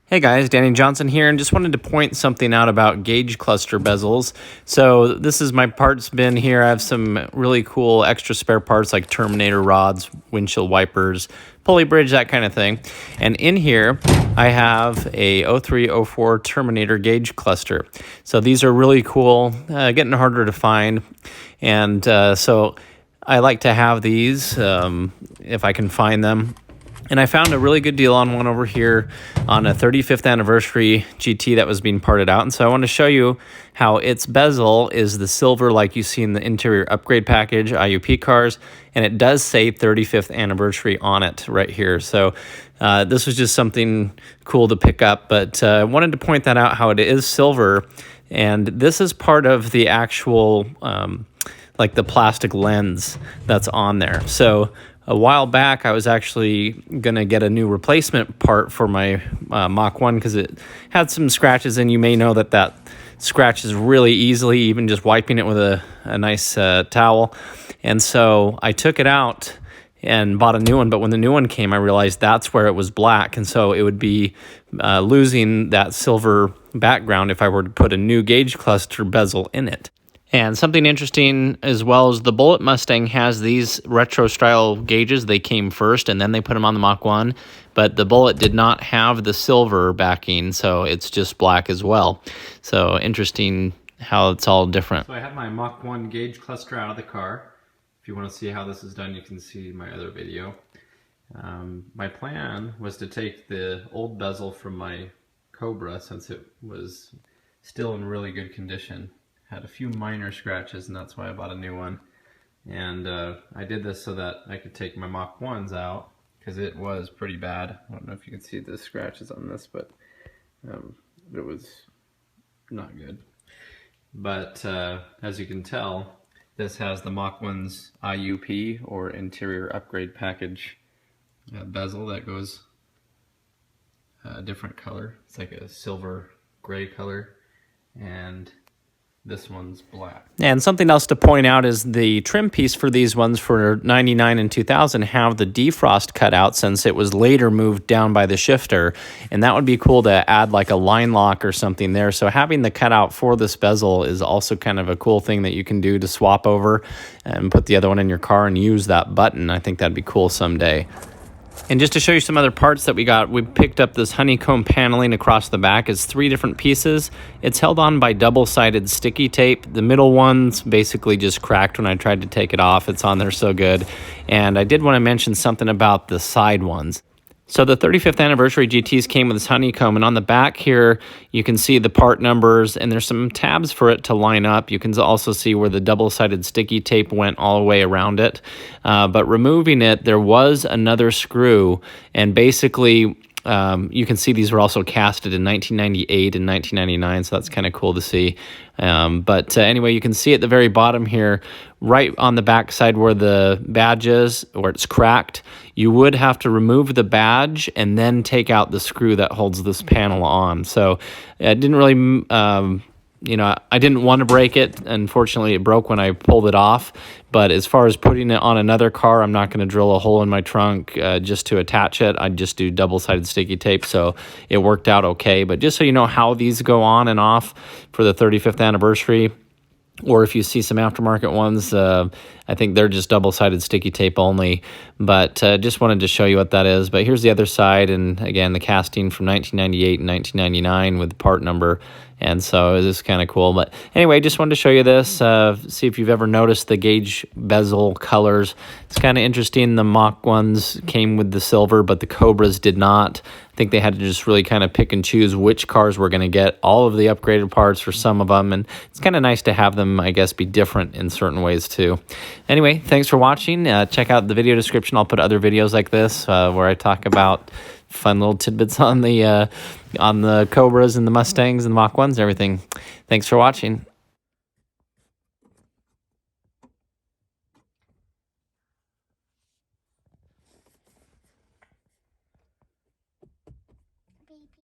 Hey guys, Danny Johnson here, and just wanted to point something out about gauge cluster bezels. So this is my parts bin here. I have some really cool extra spare parts like terminator rods, windshield wipers, pulley bridge, that kind of thing. And in here, I have a 0304 Terminator gauge cluster. So these are really cool, getting harder to find. And so I like to have these if I can find them. And I found a really good deal on one over here on a 35th anniversary GT that was being parted out. And so I want to show you how its bezel is the silver like you see in the interior upgrade package, IUP cars. And it does say 35th anniversary on it right here. So this was just something cool to pick up. But I wanted to point that out, how it is silver. And this is part of the actual, like the plastic lens that's on there. So a while back, I was actually going to get a new replacement part for my Mach 1 because it had some scratches, and you may know that that scratches really easily, even just wiping it with a nice towel. And so I took it out and bought a new one, but when the new one came, I realized that's where it was black, and so it would be losing that silver background if I were to put a new gauge cluster bezel in it. And something interesting as well is the Bullitt Mustang has these retro style gauges. They came first and then they put them on the Mach 1, but the Bullitt did not have the silver backing, so it's just black as well. So interesting how it's all different. So I have my Mach 1 gauge cluster out of the car. If you want to see how this is done, you can see my other video. My plan was to take the old bezel from my Cobra, since it was still in really good condition. Had a few minor scratches, and that's why I bought a new one. And I did this so that I could take my Mach 1s out, because it was pretty bad. I don't know if you can see the scratches on this, but it was not good. But as you can tell, this has the Mach 1's IUP, or interior upgrade package, bezel that goes a different color. It's like a silver gray color, and this one's black. And something else to point out is the trim piece for these ones for 99 and 2000 have the defrost cut out, since it was later moved down by the shifter, and that would be cool to add like a line lock or something there. So having the cutout for this bezel is also kind of a cool thing that you can do to swap over and put the other one in your car and use that button. I think that'd be cool someday. And just to show you some other parts that we got, we picked up this honeycomb paneling across the back. It's 3 different pieces. It's held on by double-sided sticky tape. The middle one's basically just cracked when I tried to take it off. It's on there so good. And I did want to mention something about the side ones. So the 35th anniversary GTs came with this honeycomb, and on the back here you can see the part numbers, and there's some tabs for it to line up. You can also see where the double-sided sticky tape went all the way around it. But removing it, there was another screw, and basically you can see these were also casted in 1998 and 1999, so that's kind of cool to see. But anyway, you can see at the very bottom here, right on the back side where the badge is, where it's cracked, you would have to remove the badge and then take out the screw that holds this panel on. So it didn't really, you know, I didn't want to break it. Unfortunately, it broke when I pulled it off. But as far as putting it on another car, I'm not going to drill a hole in my trunk just to attach it. I'd just do double-sided sticky tape, so it worked out okay. But just so you know how these go on and off for the 35th anniversary, or if you see some aftermarket ones, I think they're just double-sided sticky tape only. But just wanted to show you what that is. But here's the other side, and again, the casting from 1998 and 1999 with the part number. And so this is kind of cool. But anyway, just wanted to show you this. See if you've ever noticed the gauge bezel colors. It's kind of interesting. The Mach 1s came with the silver, but the Cobras did not. I think they had to just really kind of pick and choose which cars were going to get all of the upgraded parts for some of them. And it's kind of nice to have them, I guess, be different in certain ways too. Anyway, thanks for watching. Check out the video description. I'll put other videos like this where I talk about fun little tidbits on the Cobras and the Mustangs and the Mach 1s and everything. Thanks for watching.